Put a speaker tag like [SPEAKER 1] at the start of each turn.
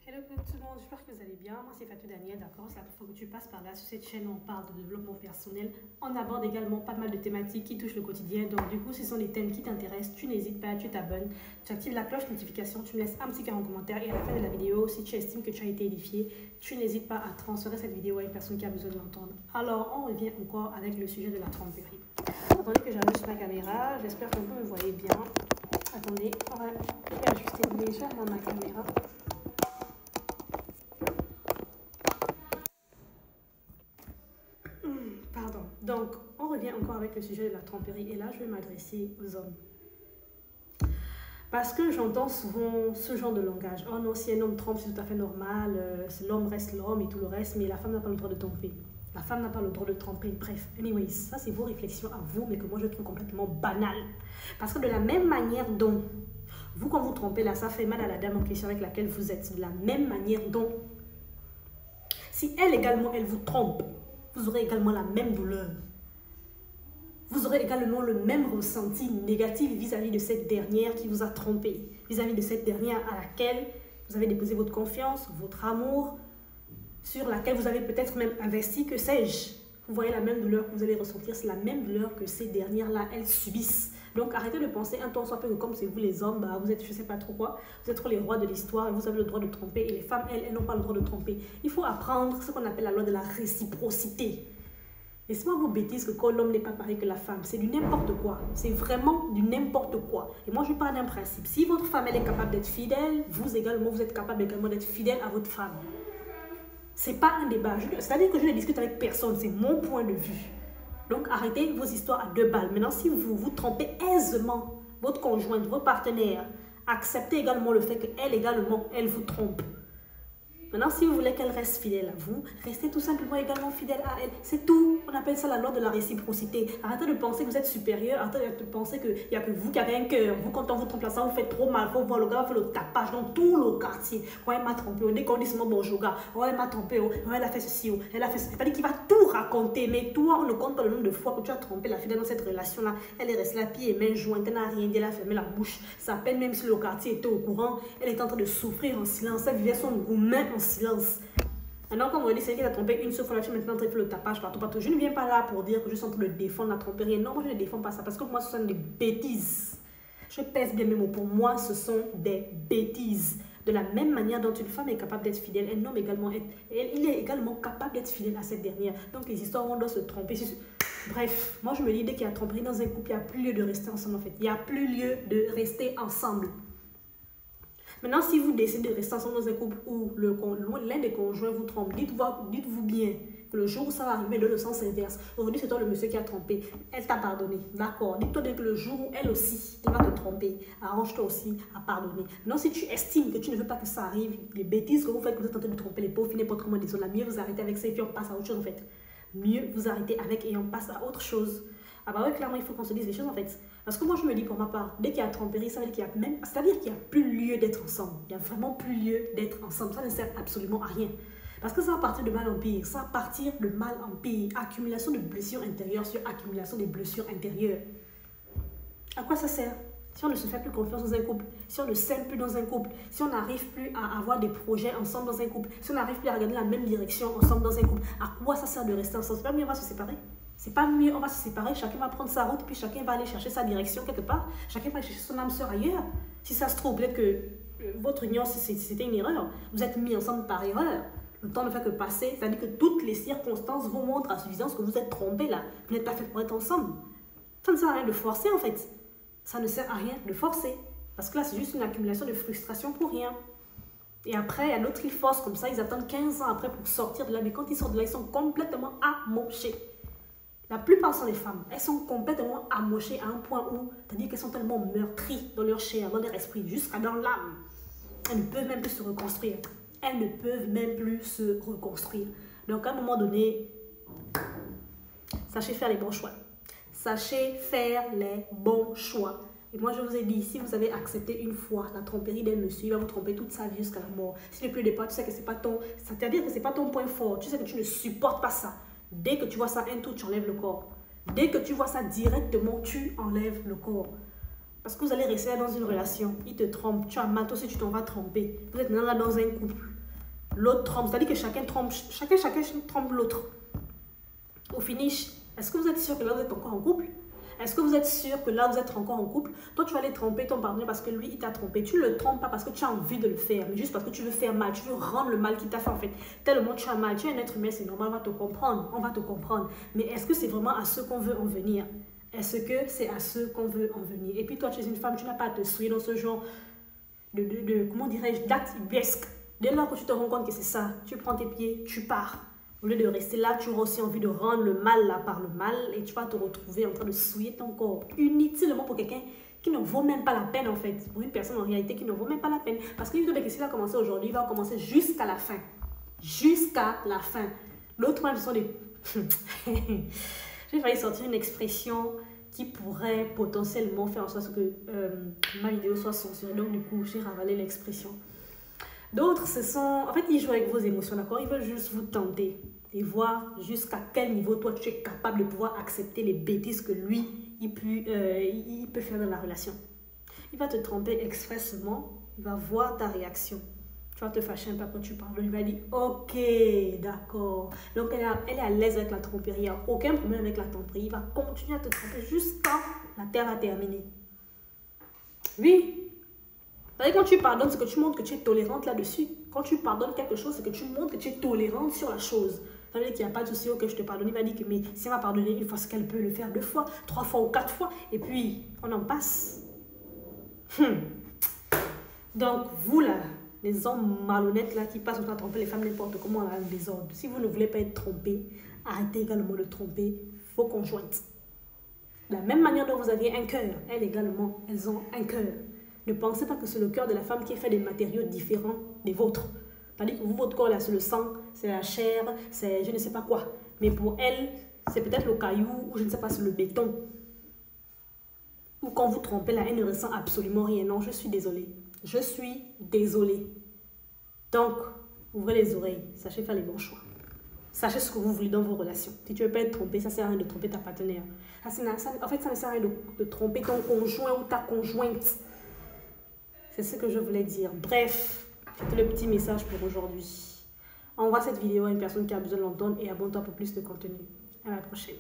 [SPEAKER 1] Hello tout le monde, j'espère que vous allez bien. Moi c'est Fatou Daniel, d'accord? C'est la première fois que tu passes par là. Sur cette chaîne, on parle de développement personnel. On aborde également pas mal de thématiques qui touchent le quotidien. Donc du coup, si ce sont des thèmes qui t'intéressent, tu n'hésites pas, tu t'abonnes, tu actives la cloche notification, tu me laisses un petit cœur en commentaire. Et à la fin de la vidéo, si tu estimes que tu as été édifié, tu n'hésites pas à transférer cette vidéo à une personne qui a besoin de l'entendre. Alors, on revient encore avec le sujet de la tromperie. Attendez que j'ajuste ma caméra. J'espère que vous me voyez bien. Attendez, on va ajuster légèrement ma caméra. Pardon. Donc, on revient encore avec le sujet de la tromperie. Et là, je vais m'adresser aux hommes. Parce que j'entends souvent ce genre de langage. Oh non, si un homme trompe, c'est tout à fait normal. L'homme reste l'homme et tout le reste. Mais la femme n'a pas le droit de tromper. La femme n'a pas le droit de tromper. Bref, anyways, ça c'est vos réflexions à vous, mais que moi je trouve complètement banal. Parce que de la même manière dont vous, quand vous trompez là, ça fait mal à la dame en question avec laquelle vous êtes. De la même manière dont, si elle également, elle vous trompe, vous aurez également la même douleur. Vous aurez également le même ressenti négatif vis-à-vis de cette dernière qui vous a trompé, vis-à-vis de cette dernière à laquelle vous avez déposé votre confiance, votre amour, sur laquelle vous avez peut-être même investi, que sais-je. Vous voyez la même douleur que vous allez ressentir, c'est la même douleur que ces dernières-là, elles subissent. Donc arrêtez de penser un temps soit peu que comme c'est vous les hommes, bah, vous êtes je sais pas trop quoi, vous êtes trop les rois de l'histoire et vous avez le droit de tromper. Et les femmes, elles n'ont pas le droit de tromper. Il faut apprendre ce qu'on appelle la loi de la réciprocité. Laissez-moi vos bêtises que quand l'homme n'est pas pareil que la femme, c'est du n'importe quoi. C'est vraiment du n'importe quoi. Et moi, je parle d'un principe. Si votre femme, elle est capable d'être fidèle, vous également, vous êtes capable également d'être fidèle à votre femme. C'est pas un débat. C'est-à-dire que je ne discute avec personne. C'est mon point de vue. Donc, arrêtez vos histoires à deux balles. Maintenant, si vous vous trompez aisément, votre conjointe, votre partenaire, acceptez également le fait qu'elle également, elle vous trompe. Maintenant, si vous voulez qu'elle reste fidèle à vous, restez tout simplement également fidèle à elle. C'est tout. On appelle ça la loi de la réciprocité. Arrêtez de penser que vous êtes supérieur. Arrêtez de penser qu'il n'y a que vous qui avez un cœur. Vous, quand on vous trompe là, ça vous fait trop mal. Il faut voir le gars faire le tapage dans tout le quartier. Oh, elle m'a trompé. Dès qu'on dit seulement bonjour gars. Oh, elle m'a trompé. Oh, elle a fait ceci. Oh, elle a fait ceci. C'est-à-dire qu'il va tout raconter. Mais toi, on ne compte pas le nombre de fois que tu as trompé la fidèle dans cette relation-là. Elle est restée là, pieds et mains jointes. Elle n'a rien dit. Elle a fermé la bouche. Ça peine même si le quartier était au courant. Elle est en train de souffrir en silence. Elle vivait son gourmet en silence. Maintenant, comme on dit, c'est qu'elle a trompé une seule fois, la fille maintenant fait le tapage partout. Je ne viens pas là pour dire que je suis en train de défendre la tromperie. Non, moi je ne défends pas ça parce que moi ce sont des bêtises. Je pèse bien mes mots. Pour moi, ce sont des bêtises. De la même manière dont une femme est capable d'être fidèle, un homme également il est également capable d'être fidèle à cette dernière. Donc les histoires où on doit se tromper. Bref, moi je me dis dès qu'il y a tromperie dans un couple, il n'y a plus lieu de rester ensemble en fait. Il n'y a plus lieu de rester ensemble. Maintenant, si vous décidez de rester ensemble dans un couple où l'un des conjoints vous trompe, dites-vous bien que le jour où ça va arriver, dans le sens inverse. Aujourd'hui, c'est toi le monsieur qui a trompé. Elle t'a pardonné. D'accord. Dites-toi que le jour où elle aussi, elle va te tromper, arrange-toi aussi à pardonner. Maintenant, si tu estimes que tu ne veux pas que ça arrive, les bêtises que vous faites, que vous êtes en train de tromper les pauvres, n'importe comment disons, mieux vous arrêtez avec ça et puis on passe à autre chose en fait. Mieux vous arrêtez avec et on passe à autre chose. Ah bah ouais, clairement, il faut qu'on se dise les choses en fait. Parce que moi, je me dis pour ma part, dès qu'il y a tromperie, ça veut dire qu'il n'y a plus lieu d'être ensemble. Il n'y a vraiment plus lieu d'être ensemble. Ça ne sert absolument à rien. Parce que ça va partir de mal en pire. Ça va partir de mal en pire. Accumulation de blessures intérieures sur accumulation de blessures intérieures. À quoi ça sert? Si on ne se fait plus confiance dans un couple, si on ne s'aime plus dans un couple, si on n'arrive plus à avoir des projets ensemble dans un couple, si on n'arrive plus à regarder la même direction ensemble dans un couple, à quoi ça sert de rester ensemble? C'est pas mieux, on va se séparer. C'est pas mieux, on va se séparer, chacun va prendre sa route, puis chacun va aller chercher sa direction quelque part, chacun va aller chercher son âme sœur ailleurs. Si ça se trouve, peut-être que votre union, c'était une erreur, vous êtes mis ensemble par erreur. Le temps ne fait que passer, c'est-à-dire que toutes les circonstances vous montrent à suffisance que vous êtes trompés là, vous n'êtes pas fait pour être ensemble. Ça ne sert à rien de forcer en fait. Ça ne sert à rien de forcer. Parce que là, c'est juste une accumulation de frustration pour rien. Et après, il y a d'autres qui forcent comme ça, ils attendent 15 ans après pour sortir de là. Mais quand ils sortent de là, ils sont complètement amochés. La plupart sont les femmes. Elles sont complètement amochées à un point où, c'est-à-dire qu'elles sont tellement meurtries dans leur chair, dans leur esprit, jusqu'à dans l'âme. Elles ne peuvent même plus se reconstruire. Elles ne peuvent même plus se reconstruire. Donc, à un moment donné, sachez faire les bons choix. Sachez faire les bons choix. Et moi, je vous ai dit, si vous avez accepté une fois la tromperie d'un monsieur, il va vous tromper toute sa vie jusqu'à la mort. Si depuis le départ, tu sais que c'est pas ton... C'est-à-dire que c'est pas ton point fort. Tu sais que tu ne supportes pas ça. Dès que tu vois ça, tu enlèves le corps. Dès que tu vois ça directement, tu enlèves le corps. Parce que vous allez rester dans une relation. Il te trompe. Tu as mal, toi aussi tu t'en vas tromper. Vous êtes maintenant là dans un couple. l'autre trompe. C'est-à-dire que chacun trompe l'autre. Au finish, est-ce que vous êtes sûr que là, vous êtes encore en couple? Est-ce que vous êtes sûr que là, vous êtes encore en couple? Toi, tu vas aller tromper ton partenaire parce que lui, il t'a trompé. Tu ne le trompes pas parce que tu as envie de le faire, mais juste parce que tu veux faire mal. Tu veux rendre le mal qu'il t'a fait, en fait. Tellement tu as mal. Tu es un être humain, c'est normal, on va te comprendre. On va te comprendre. Mais est-ce que c'est vraiment à ce qu'on veut en venir? Est-ce que c'est à ce qu'on veut en venir? Et puis toi, tu es une femme, tu n'as pas à te souiller dans ce genre comment dirais-je, d'acte ubuesque. Dès lors que tu te rends compte que c'est ça, tu prends tes pieds, tu pars. Au lieu de rester là, tu auras aussi envie de rendre le mal là par le mal et tu vas te retrouver en train de souiller ton corps inutilement pour quelqu'un qui ne vaut même pas la peine en fait. Pour une personne en réalité qui ne vaut même pas la peine. Parce que s'il va commencer aujourd'hui, il va commencer jusqu'à la fin. Jusqu'à la fin. L'autre même, ce sont des... J'ai failli sortir une expression qui pourrait potentiellement faire en sorte que ma vidéo soit censurée. Donc du coup, j'ai ravalé l'expression. D'autres, ce sont... En fait, ils jouent avec vos émotions, d'accord? Ils veulent juste vous tenter et voir jusqu'à quel niveau, toi, tu es capable de pouvoir accepter les bêtises que lui, il peut faire dans la relation. Il va te tromper expressement, il va voir ta réaction. Tu vas te fâcher un peu quand tu parles. Il va dire, ok, d'accord. Donc, elle est à l'aise avec la tromperie. Il n'y a aucun problème avec la tromperie. Il va continuer à te tromper jusqu'à la terre va terminer. Oui. Quand tu pardonnes, c'est que tu montres que tu es tolérante là-dessus. Quand tu pardonnes quelque chose, c'est que tu montres que tu es tolérante sur la chose. Ça veut dire qu'il n'y a pas de souci, ok, je te pardonne. Il va dire que mais si elle m'a pardonné une fois, c'est qu'elle peut le faire 2 fois, 3 fois ou 4 fois. Et puis, on en passe. Donc, vous là, les hommes malhonnêtes là qui passent au temps à tromper les femmes n'importe comment dans le désordre. Si vous ne voulez pas être trompé, arrêtez également de tromper vos conjointes. De la même manière dont vous aviez un cœur, elles également, elles ont un cœur. Ne pensez pas que c'est le cœur de la femme qui est fait des matériaux différents des vôtres. C'est-à-dire que vous, votre corps là, c'est le sang, c'est la chair, c'est je ne sais pas quoi. Mais pour elle, c'est peut-être le caillou ou je ne sais pas, c'est le béton. Ou quand vous trompez là, elle ne ressent absolument rien. Non, je suis désolée. Je suis désolée. Donc, ouvrez les oreilles. Sachez faire les bons choix. Sachez ce que vous voulez dans vos relations. Si tu ne veux pas être trompé, ça ne sert à rien de tromper ta partenaire. En fait, ça ne sert à rien de tromper ton conjoint ou ta conjointe. C'est ce que je voulais dire. Bref, c'était le petit message pour aujourd'hui. Envoie cette vidéo à une personne qui a besoin de l'entendre et abonne-toi pour plus de contenu. À la prochaine.